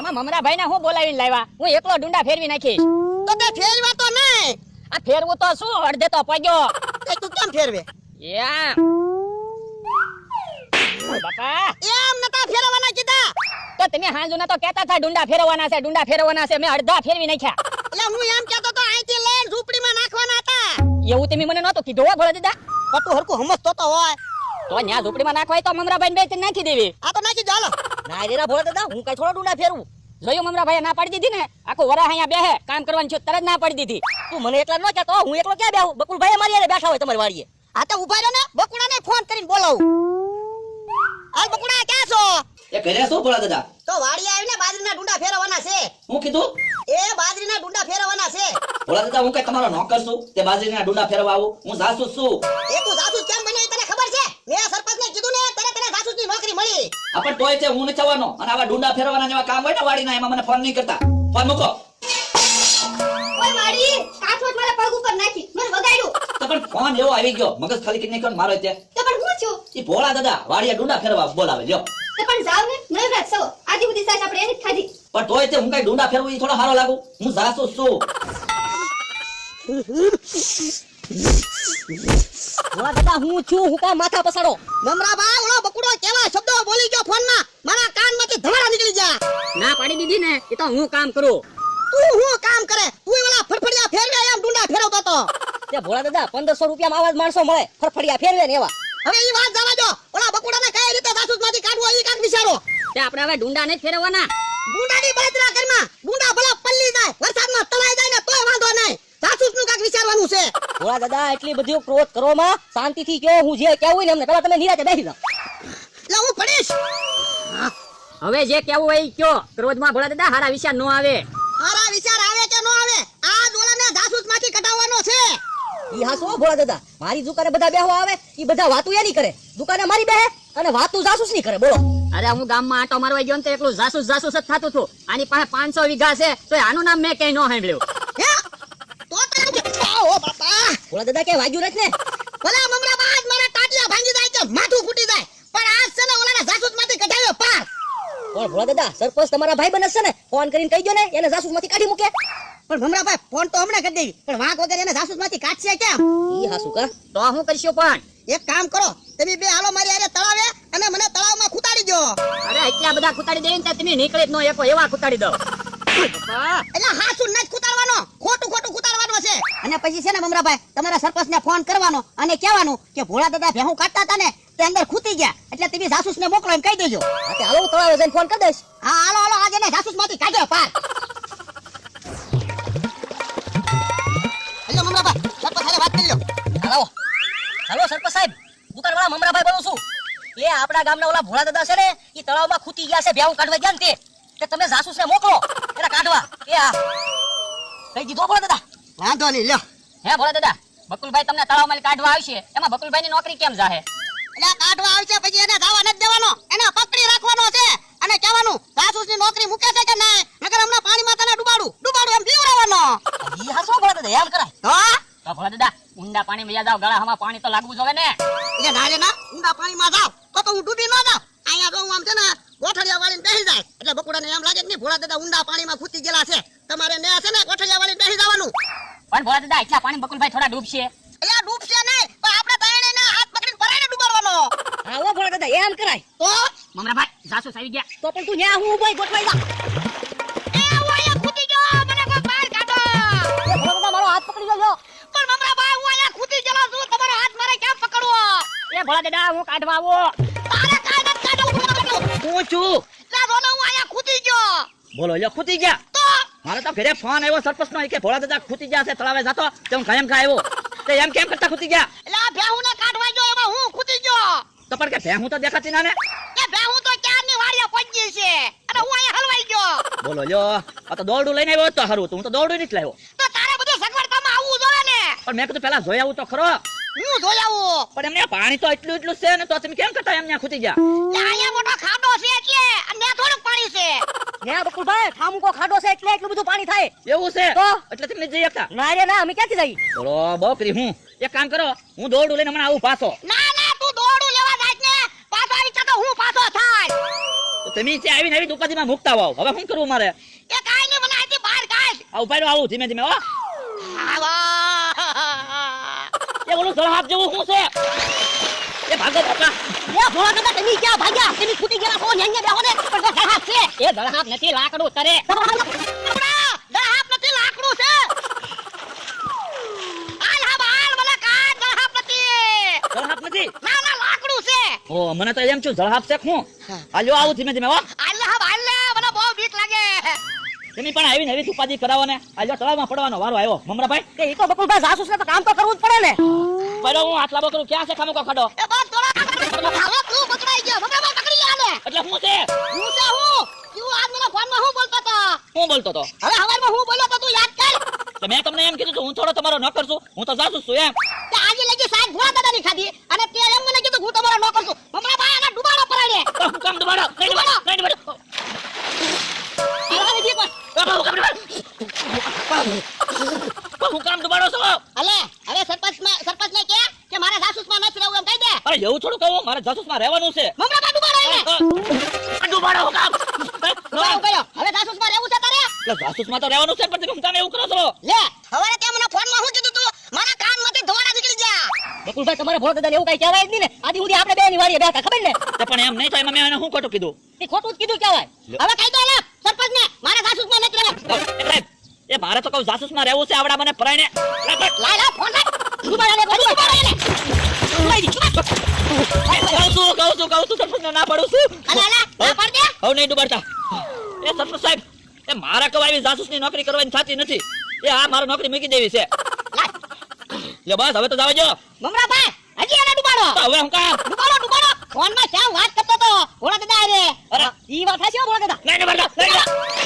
એમાં મમરાભાઈ ને હું બોલાવીને લાવ્યા? હું એકલો ડુંડા ફેરવી નાખીશ. તો તે ફેરવા તો નહીં. આ ફેરવું તો શું, અડધે તો પગ્યો. એ તું કેમ ફેરવે? એમ ઓય બાપા, એમ નતા ફેરવાના કીધા. તો તમે હાંજુના તો કહેતા હતા ડુંડા ફેરવવાના છે, ડુંડા ફેરવવાના છે. મેં અડધા ફેરવી નાખ્યા. એટલે હું એમ કહેતો તો અહીંથી લઈને ઝૂંપડીમાં નાખવાના હતા. એવું તમે મને નહોતું કીધું હો ભોળા દાદા. પટુ હરકું સમજતો તો હોય. તો ન્યા ઝૂંપડીમાં નાખવાય તો મમરાભાઈ બે નાખી દેવી. આ તો નાખી દો હાલો. ના રેરા ભોળા દાદા, હું કઈ થોડો ડુંડા ફેરવું. જોયું મમરાભાઈ ના પાડી દીધી ને, આખો વરા અહીંયા બેહે કામ કરવાની છે તરત ના પાડી દીધી. તું મને એકલા ન કહેતો, હું એકલો ક્યાં બેહું? બકુલભાઈ મારી હારે બેઠા હોય તમારી વાડીએ. આ તો ઉભા રહ્યો ને, બકુડાને ફોન કરીને બોલાવું. હાલ બકુડા ક્યાં છો? એ ઘરે શું ભોળા દાદા? તો વાડીએ આવીને બાજરીના ડુંડા ફેરવવાના છે. હું કીધું? એ બાજરીના ડુંડા ફેરવવાના છે. ભોળા દાદા, હું કઈ તમારો નોકર છું તે બાજરીના ડુંડા ફેરવા આવું? હું જાસૂસ છું. એ તું જાસૂસ કેમ બન્યો એ તને ખબર છે? મેં સરપંચને કીધું ને તને જાસૂસની નોકરી મળી. આપણ તોય છે હું નથી આવવાનો. અને આવા ડુંડા ફેરવાના જેવા કામ હોય ને વાડીના, એમાં મને ફોન નહીં કરતા. ફોન મૂકો. ઓય માડી, કાઠોટ મારા પગ ઉપર નાખી મને વગાડ્યું. તો પણ ફોન એવો આવી ગયો, મગજ ખાલી કરી નાખ્યો ને મારો તે. તો પણ હું છું. એ ભોળા દાદા વાડીએ ડુંડા ફેરવા બોલાવે લ્યો. તો પણ જાવ ને, નહીં રાખશો. આજી બધી સાચ આપણે એની જ ખાધી. પણ તોય તે હું કઈ ડુંડા ફેરવું એ થોડો સારો લાગુ? હું જાસૂસ છું. ભોળા દાદા, હું છું, હું કામ માથા પસાડો. મમરાબા, ઓલો બકુડો કેવા શબ્દો બોલી ગયો ફોનમાં. મારા કાનમાંથી ધવાડા નીકળી ગયા. ના પાડી દીધી ને, એ તો હું કામ કરું. તું હું કામ કરે? તું ઓલા ફરફડિયા ફેરવે એમ ડુંડા ફેરવતો તો. તે ભોળા દાદા 1500 રૂપિયામાં આવા જ માણસો મળે, ફરફડિયા ફેરવે ને એવા. હવે ઈ વાત જવા દો. ઓલા બકુડાને કઈ રીતે જાસૂસમાંથી કાઢવો ઈ કાક વિચારો. તે આપણે હવે ડુંડા ને ફેરવવાના. ડુંડાની બળતરા કરમાં ડુંડા ભલા પલ્લી જાય, વરસાદમાં તણાઈ જાય ને તોય વાંધો નહીં. જાસૂસનું કાક વિચારવાનું છે. ભોળા દાદા, એટલી બધી ક્રોધ કરો માં, શાંતિથી કહો. હું જે કહેવું ને અમને પેલા તમે નિરાતે બેસી જાઓ. એટલે હું પડીશ. હવે જે કહેવું હોય એ કયો. ક્રોધમાં ભોળા દાદા હારા વિચાર નો આવે. મારા વિચાર આવે કે નો આવે, આ ઓલાને જાસૂસમાંથી કઢાવવાનો છે. ઈ હાસો ભોળા દાદા, મારી દુકાને બધા બેહવા આવે, ઈ બધા વાતું એની કરે. દુકાને મારી બેહે અને વાતું જાસૂસ ની કરે. બોલો. અરે હું ગામમાં આટો મારવા ગયો ને તો એકલું જાસૂસ જાસૂસ જ થાતું હતું. આની પાસે 500 વીઘા છે, તો આનું નામ મેં ક્યાંય ન સાંભળ્યું. હે? તો ઓ બાપા. ભોળા દાદા કે વાગ્યું નથી ને? ભલા મમરા બાદ મારા ટાટિયા ભાંગી જાય કે માથું ફૂટી જાય, પણ આજ છે ને ઓલાને જાસૂસમાંથી કઢાવ્યો પાર. પણ ભોળા દાદા, સરપંચ તમારા ભાઈ બનસ છે ને, ફોન કરીને કહી દો ને એને જાસૂસમાંથી કાઢી મૂકે. પણ મમરાભાઈ ફોન તો હમણાં કરી દેવી, પણ વાંક વગર એને જાસૂસમાંથી કાઢશે કેમ? ઈ હાસુ કા? તો હું કરશું પણ? એક કામ કરો, તમે બે હાલો મારી હારે તળાવે અને મને તળાવમાં ખૂતાડી દો. અરે એટલા બધા ખૂતાડી દેવીને તો તમે નીકળે જ ન એકો એવા ખૂતાડી દો. એટલે હાસુ ન જ ખૂતાડવાનો, ખોટું ખોટું ખૂતાડવાનો છે. અને પછી છે ને મમરાભાઈ, તમારા સરપંચને ફોન કરવાનો અને કહેવાનું કે ભોળા દાદા ભેહું કાઢતા હતા ને તે અંદર ખૂતી ગયા, એટલે તમે જાસૂસને મોકલો એમ કહી દેજો. હા તે હાલો, હું તળાવે જઈને ફોન કરી દઈશ. હા હાલો હાલો, આજે એને જાસૂસમાંથી કાઢ્યો પાર. હેલો મમરાભાઈ, સરપંચ સાથે વાત કરી લો. હાલો હાલો સરપંચ સાહેબ, દુકાનવાળા મમરાભાઈ બોલું છું. એ આપણા ગામના ઓલા ભોળા દાદા છે ને, એ તળાવમાં ખૂતી ગયા છે, ભેહું કાઢવા ગયા ને તે તમે જાસૂસને મોકલો એને કાઢવા. એ હા કહી દીધો ભોળા દાદા. વાંધો નહીં લ્યો. હે ભોળા દાદા, બકુલભાઈ તમને તળાવમાં કાઢવા આવશે, એમાં બકુલભાઈની નોકરી કેમ જાહે? એટલે કાઢવા આવશે પછી એને જવા નથી દેવાનો, એને પકડી રાખવાનો છે અને કહેવાનું જાસૂસની નોકરી મૂકે છે કે નહીં, નકર હમણાં પાણીમાં તને ડુબાડું એમ પીવડાવવાનો. ઈ હાસો ભોળા દાદા, એમ કરાય? તો તો ભોળા દાદા, ઊંડા પાણીમાં યાદ આવ, ગળામાં પાણી તો લાગવું જોવે ને. એટલે ના રે ના, ઊંડા પાણીમાં જાવ તો હું ડૂબી ન જાવ. અહીંયા તો હું આમ છે ને ગોઠડિયા વાળીને બેસી જાય, એટલે બકુડાને એમ લાગે કે નહીં ભોળા દાદા ઊંડા પાણીમાં ખૂતી ગયેલા છે, તમારે ને છે ને ગોઠડિયા વાળીને બેસી જવાનું. પણ ભોળા દાદા, એટલા પાણી બકુલભાઈ થોડા ડૂબશે. એટલે ડૂબશે નહીં, પણ આપણે ત્રણેયને હાથ પકડીને ભરાઈને ડૂબાડવાનો. હા ઓ ભોળા દાદા, એમ કરાય. તો મમરાભાઈ, જાસૂસ આવી ગયા. તો પણ તું ન્યા હું ઉભો ગોઠવાઈ જા. એ હું અહીંયા ખૂતી ગયો, મને કોઈ બહાર કાઢો. એ ભોળા દાદા, મારો હાથ પકડી લેજો. પણ મમરાભાઈ, હું અહીંયા ખૂતી ગયેલો છું, તમારો હાથ મારે કેમ પકડવો? એ ભોળા દાદા, હું કાઢવા આવો. તારે કાઈ નથી કાઢવું. હું છું. લા રોનો, હું અહીંયા ખૂતી ગયો. બોલો લ્યો, ખૂતી ગયા. તો મારે તો ઘરે ફોન આવ્યો સરપંચનો કે ભોળા દાદા ખૂતી ગયા છે તળાવે જાતો, તે હું કાયમ કા આવ્યો. તે એમ કેમ કરતા ખૂતી ગયા? એટલે આ ભેહુંને કાઢવા ગયો, એમાં હું ખૂતી ગયો. તો પણ કે ભેહું તો દેખાતી ના ને. એ ભેહું તો ક્યારની વાડીએ પહોંચી છે અને હું અહીંયા હલવાઈ ગયો. બોલો લ્યો, આ તો દોરડું લઈને આવ્યો તો હારું, હું તો દોરડું નથી લાવ્યો. તો તારે બધું સગવડતામાં આવવું જોઈએ ને. પણ મેં કીધું પેલા જોઈ આવું તો ખરો. હું જોઈ આવું. પણ એમને પાણી તો એટલું એટલું છે ને, તો તમે કેમ કરતા એમને ખૂતી ગયા? લે અહીંયા મોટો ખાડો છે કે અને થોડુંક પાણી છે. ન્યા બકુલભાઈ, ઠામુકો ખાડો છે એટલે એટલું બધું પાણી થાય. એવું છે? તો? એટલે તમે જઈ શકતા? ના રે ના, અમે ક્યાંથી જઈ? બોલો બકરી, હું એક કામ કરો, હું દોરડું લઈને હમણાં આવું પાછો. ના ના, તું દોડું લેવા જાય ને પાછો આવી તો હું પાછો થાય. તમે ત્યાં આવીને આવી ઉપાધિમાં મુકતા હોવ. હવે શું કરવું મારે? એ કાઈ નહીં મને આથી બહાર કાઢ આવું પાડો આવું ધીમે ધીમે હો. એ ઓલું જળહાપ જેવું શું છે? એ ભાગો બાપા. એ ભોળા દાદા તમે ક્યાં ભાગ્યા તમે ખૂટી ગયા છો ન્યા બેહો ને પણ દળહાપ છે એ દળહાપ નથી લાકડું તરે દળહાપ નથી લાકડું છે હાલ હા હાલ મને કાઢ દળહાપ નથી જળહાપ નથી? ના ના લાકડું છે ઓ મને તો એમ છું જળહાપ છે શું? હાલ્યો આવું ધીમે ધીમે હો. હાલ હા હાલ મને બહુ બીક લાગે તમે પણ આવીને આવી ઉપાધિ કરાવો ને. હાલ્યો તળાવમાં પડવાનો વારો આવ્યો. મમરાભાઈ કે ઈ તો બકુલભાઈ જાસૂસ ને તો કામ તો કરવું જ પડે ને. પડો હું હાથ લાંબો કરું. ક્યાં છે ખામોકો ખાડો? એ બસ થોડા હવે તું પકડાઈ ગયો મને પકડી લે આને એટલે શું છે? હું છે હું તું આજ મને ફોનમાં હું બોલતો હતો હું બોલતો તો? હવે હવારમાં હું બોલ્યો તો તું યાદ કર તો મેં તમને એમ કીધું તું હું થોડો તમારો નોકર છું. હું તો જાસૂસ છું એમ. તે આજે લગી સાહેબ ભોળા દાદાની ખાધી અને તે એમ મને કીધું હું તમારો નોકર છું હમણાં ભાઈ આને ડુબાડો પરાડે તો હું કામ દબાડો. નહીં દબાડો. નહીં દબાડો. હવે જી કોઈ હું કામ દબાડો. હું કામ દબાડો છો? અલે હવે સરપંચને કે મારે જાસૂસમાં નથી રહેવું એમ કહી દે અરે એવું થોડું કહું. મારે જાસૂસમાં રહેવાનું છે. મમરા બા ડુબાડો એને ડુબાડો હું કામ? ડુબાડો કયો હવે જાસૂસમાં રહેવું છે તારે એટલે જાસૂસમાં તો રહેવાનું છે પણ તમે હું કામ એવું કરો છો? લે હવે તે મને ફોનમાં હું કીધું તું મારા કાનમાંથી ધોળા નીકળી ગયા બકુલભાઈ તમારે ભોળા દાદાને એવું કઈ કહેવાય જ નહીં ને. આદિ સુધી આપણે બે ની વારીએ બેઠા ખબર ને. તે પણ એમ નહીં થાય. મેં એને શું ખોટું કીધું? એ ખોટું જ કીધું કહેવાય. હવે કહી દો ને સરપંચને મારે જાસૂસમાં નથી રહેવું એટલે એ મારે તો કહું જાસૂસમાં રહેવું છે. આવડા મને પરાઈને લાય લા ફોન લાય ડુબાડો એને ડુબાડો એને ડુબાડી દી કહું છું સરપંચને ના પાડું છું. અલે અલે ના પાડ દે હવે નહીં ડુબાડતા. એ સરપંચ સાહેબ એ મારા કહું આવી જાસૂસની નોકરી કરવાની થતી નથી. એ આ મારો નોકરી મૂકી દેવી છે. લે બસ હવે તો જાવ જો. મમરા ભાઈ હજી એને ડુબાડો તો હવે હું કામ? ફોનમાં ક્યાં વાત કરતો તો ભોળા દાદા રે અરે ઈ વાત હશે હો ભોળા દાદા. નહીં ડુબાડતા. નહીં ડુબાડતા.